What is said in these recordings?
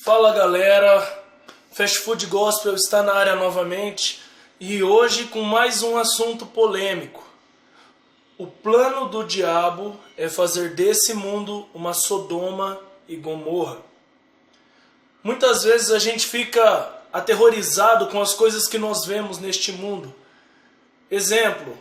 Fala galera, Fast Food Gospel está na área novamente e hoje com mais um assunto polêmico. O plano do diabo é fazer desse mundo uma Sodoma e Gomorra. Muitas vezes a gente fica aterrorizado com as coisas que nós vemos neste mundo. Exemplo,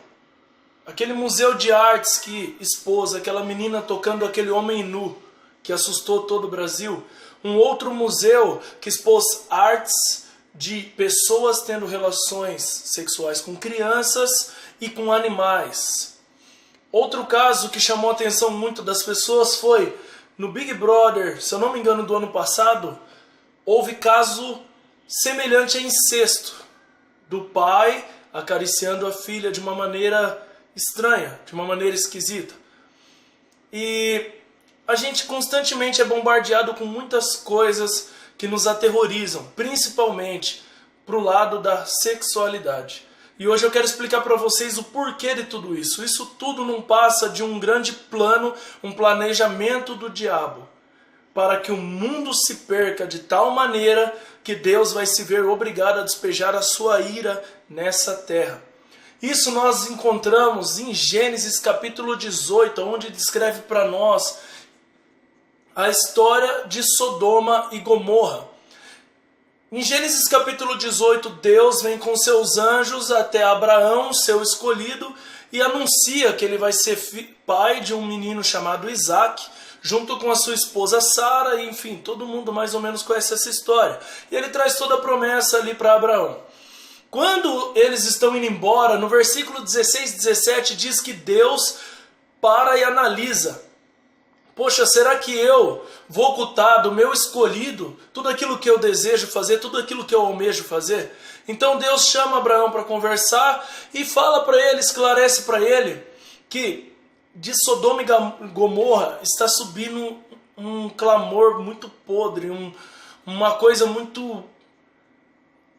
aquele museu de artes que expôs aquela menina tocando aquele homem nu, que assustou todo o Brasil. Um outro museu que expôs artes de pessoas tendo relações sexuais com crianças e com animais. Outro caso que chamou a atenção muito das pessoas foi no Big Brother, se eu não me engano do ano passado, houve caso semelhante a incesto, do pai acariciando a filha de uma maneira estranha, de uma maneira esquisita. E a gente constantemente é bombardeado com muitas coisas que nos aterrorizam, principalmente para o lado da sexualidade. E hoje eu quero explicar para vocês o porquê de tudo isso. Isso tudo não passa de um grande plano, um planejamento do diabo, para que o mundo se perca de tal maneira que Deus vai se ver obrigado a despejar a sua ira nessa terra. Isso nós encontramos em Gênesis capítulo 18, onde descreve para nós a história de Sodoma e Gomorra. Em Gênesis capítulo 18, Deus vem com seus anjos até Abraão, seu escolhido, e anuncia que ele vai ser pai de um menino chamado Isaac, junto com a sua esposa Sara, e enfim, todo mundo mais ou menos conhece essa história. E ele traz toda a promessa ali para Abraão. Quando eles estão indo embora, no versículo 16 e 17 diz que Deus para e analisa. Poxa, será que eu vou ocultar do meu escolhido tudo aquilo que eu desejo fazer, tudo aquilo que eu almejo fazer? Então Deus chama Abraão para conversar e fala para ele, esclarece para ele que de Sodoma e Gomorra está subindo um clamor muito podre, uma coisa muito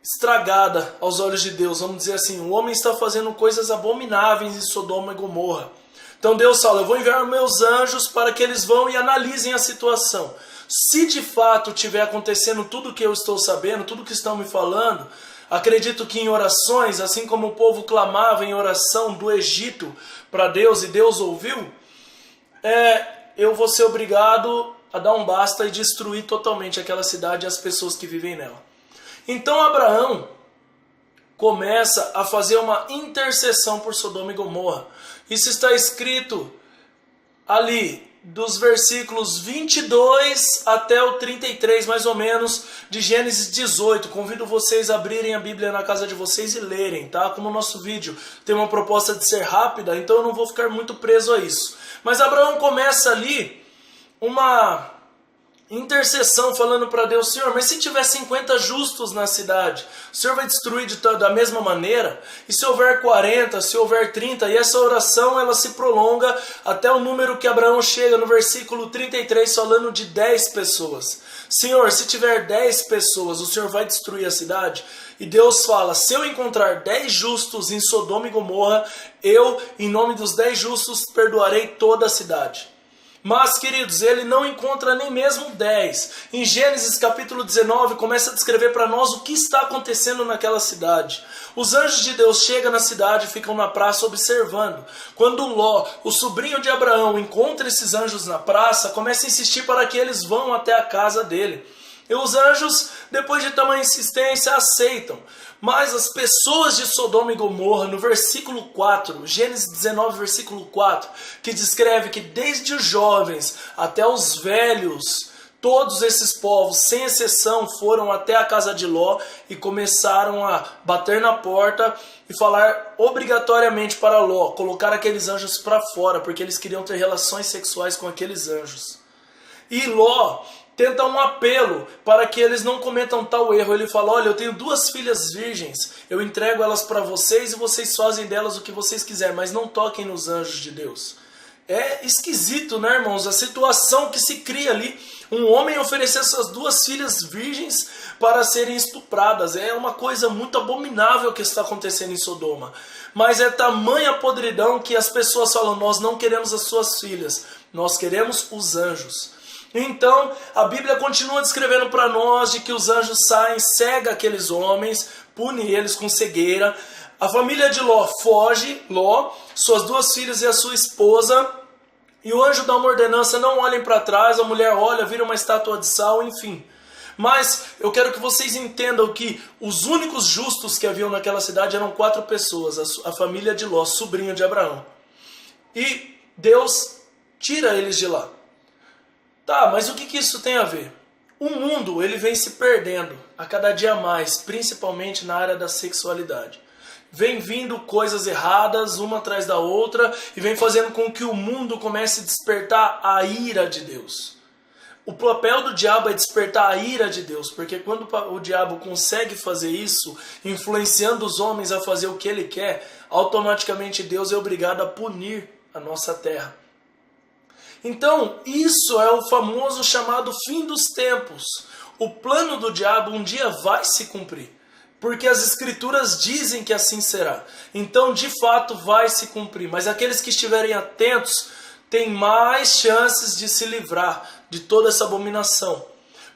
estragada aos olhos de Deus. Vamos dizer assim, o homem está fazendo coisas abomináveis em Sodoma e Gomorra. Então Deus fala, eu vou enviar meus anjos para que eles vão e analisem a situação. Se de fato estiver acontecendo tudo o que eu estou sabendo, tudo que estão me falando, acredito que em orações, assim como o povo clamava em oração do Egito para Deus e Deus ouviu, eu vou ser obrigado a dar um basta e destruir totalmente aquela cidade e as pessoas que vivem nela. Então Abraão começa a fazer uma intercessão por Sodoma e Gomorra. Isso está escrito ali dos versículos 22 até o 33, mais ou menos, de Gênesis 18. Convido vocês a abrirem a Bíblia na casa de vocês e lerem, tá? Como o nosso vídeo tem uma proposta de ser rápida, então eu não vou ficar muito preso a isso. Mas Abraão começa ali uma intercessão falando para Deus, Senhor, mas se tiver 50 justos na cidade, o Senhor vai destruir da mesma maneira? E se houver 40, se houver 30? E essa oração ela se prolonga até o número que Abraão chega no versículo 33, falando de 10 pessoas. Senhor, se tiver 10 pessoas, o Senhor vai destruir a cidade? E Deus fala, se eu encontrar 10 justos em Sodoma e Gomorra, eu, em nome dos 10 justos, perdoarei toda a cidade. Mas, queridos, ele não encontra nem mesmo 10. Em Gênesis capítulo 19, começa a descrever para nós o que está acontecendo naquela cidade. Os anjos de Deus chegam na cidade e ficam na praça observando. Quando Ló, o sobrinho de Abraão, encontra esses anjos na praça, começa a insistir para que eles vão até a casa dele. E os anjos, depois de tamanha insistência, aceitam. Mas as pessoas de Sodoma e Gomorra, no versículo 4, Gênesis 19, versículo 4, que descreve que desde os jovens até os velhos, todos esses povos, sem exceção, foram até a casa de Ló e começaram a bater na porta e falar obrigatoriamente para Ló, colocar aqueles anjos para fora, porque eles queriam ter relações sexuais com aqueles anjos. E Ló tenta um apelo para que eles não cometam tal erro. Ele fala, olha, eu tenho 2 filhas virgens, eu entrego elas para vocês e vocês fazem delas o que vocês quiserem, mas não toquem nos anjos de Deus. É esquisito, né, irmãos? A situação que se cria ali. Um homem oferecer suas 2 filhas virgens para serem estupradas. É uma coisa muito abominável que está acontecendo em Sodoma. Mas é tamanha podridão que as pessoas falam, nós não queremos as suas filhas, nós queremos os anjos. Então, a Bíblia continua descrevendo para nós de que os anjos saem, cega aqueles homens, pune eles com cegueira. A família de Ló foge, Ló, suas 2 filhas e a sua esposa, e o anjo dá uma ordenança, não olhem para trás, a mulher olha, vira uma estátua de sal, enfim. Mas eu quero que vocês entendam que os únicos justos que haviam naquela cidade eram 4 pessoas, a família de Ló, sobrinho de Abraão. E Deus tira eles de lá. Tá, mas o que isso tem a ver? O mundo, ele vem se perdendo a cada dia mais, principalmente na área da sexualidade. Vem vindo coisas erradas, uma atrás da outra, e vem fazendo com que o mundo comece a despertar a ira de Deus. O papel do diabo é despertar a ira de Deus, porque quando o diabo consegue fazer isso, influenciando os homens a fazer o que ele quer, automaticamente Deus é obrigado a punir a nossa terra. Então, isso é o famoso chamado fim dos tempos. O plano do diabo um dia vai se cumprir. Porque as escrituras dizem que assim será. Então, de fato, vai se cumprir. Mas aqueles que estiverem atentos têm mais chances de se livrar de toda essa abominação.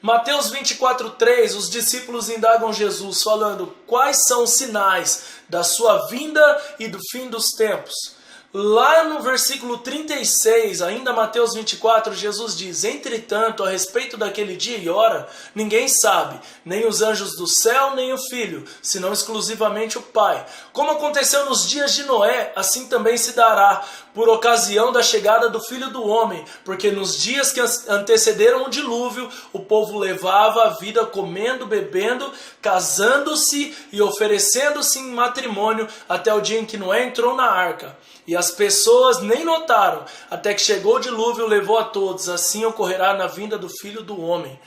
Mateus 24:3, os discípulos indagam Jesus, falando quais são os sinais da sua vinda e do fim dos tempos. Lá no versículo 36, ainda Mateus 24, Jesus diz: entretanto, a respeito daquele dia e hora, ninguém sabe, nem os anjos do céu, nem o Filho, senão exclusivamente o Pai. Como aconteceu nos dias de Noé, assim também se dará, por ocasião da chegada do Filho do Homem, porque nos dias que antecederam o dilúvio, o povo levava a vida comendo, bebendo, casando-se e oferecendo-se em matrimônio, até o dia em que Noé entrou na arca. E as pessoas nem notaram, até que chegou o dilúvio e levou a todos. Assim ocorrerá na vinda do Filho do Homem.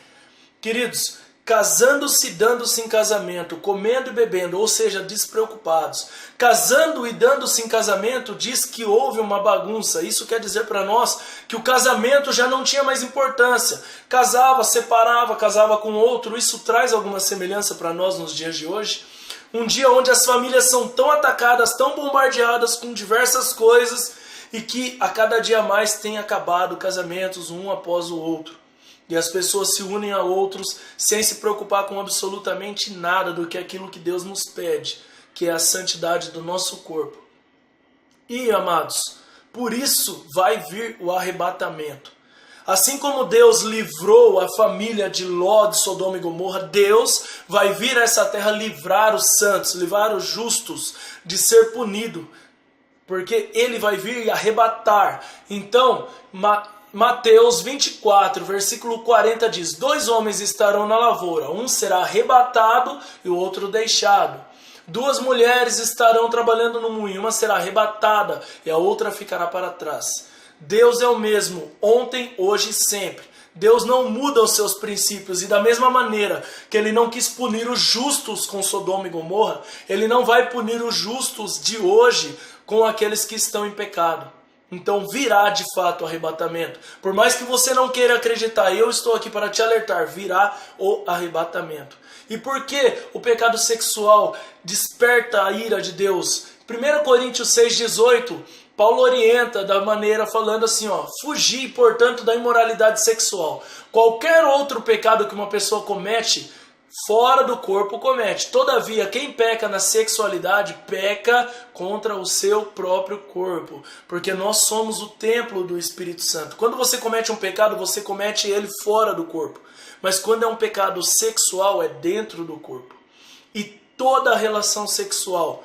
Queridos, casando-se e dando-se em casamento, comendo e bebendo, ou seja, despreocupados. Casando e dando-se em casamento diz que houve uma bagunça. Isso quer dizer para nós que o casamento já não tinha mais importância. Casava, separava, casava com outro. Isso traz alguma semelhança para nós nos dias de hoje? Um dia onde as famílias são tão atacadas, tão bombardeadas com diversas coisas e que a cada dia mais tem acabado casamentos um após o outro. E as pessoas se unem a outros sem se preocupar com absolutamente nada do que aquilo que Deus nos pede, que é a santidade do nosso corpo. E, amados, por isso vai vir o arrebatamento. Assim como Deus livrou a família de Ló, de Sodoma e Gomorra, Deus vai vir a essa terra livrar os santos, livrar os justos de ser punido, porque Ele vai vir e arrebatar. Então, Mateus 24, versículo 40 diz: 2 homens estarão na lavoura, um será arrebatado e o outro deixado. 2 mulheres estarão trabalhando no moinho, uma será arrebatada e a outra ficará para trás. Deus é o mesmo, ontem, hoje e sempre. Deus não muda os seus princípios, e da mesma maneira que Ele não quis punir os justos com Sodoma e Gomorra, Ele não vai punir os justos de hoje com aqueles que estão em pecado. Então virá de fato o arrebatamento. Por mais que você não queira acreditar, eu estou aqui para te alertar, virá o arrebatamento. E por que o pecado sexual desperta a ira de Deus? 1 Coríntios 6,18, Paulo orienta da maneira falando assim, fugir, portanto, da imoralidade sexual. Qualquer outro pecado que uma pessoa comete, fora do corpo comete. Todavia, quem peca na sexualidade, peca contra o seu próprio corpo. Porque nós somos o templo do Espírito Santo. Quando você comete um pecado, você comete ele fora do corpo. Mas quando é um pecado sexual, é dentro do corpo. E toda relação sexual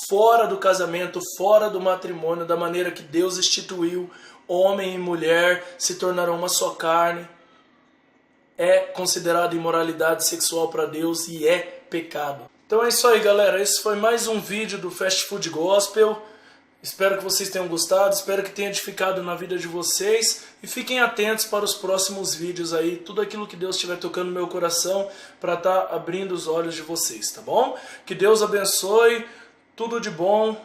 fora do casamento, fora do matrimônio, da maneira que Deus instituiu, homem e mulher se tornarão uma só carne, é considerado imoralidade sexual para Deus e é pecado. Então é isso aí, galera. Esse foi mais um vídeo do Fast Food Gospel. Espero que vocês tenham gostado, espero que tenha edificado na vida de vocês e fiquem atentos para os próximos vídeos aí, tudo aquilo que Deus estiver tocando no meu coração para estar abrindo os olhos de vocês, tá bom? Que Deus abençoe. Tudo de bom,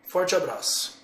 forte abraço.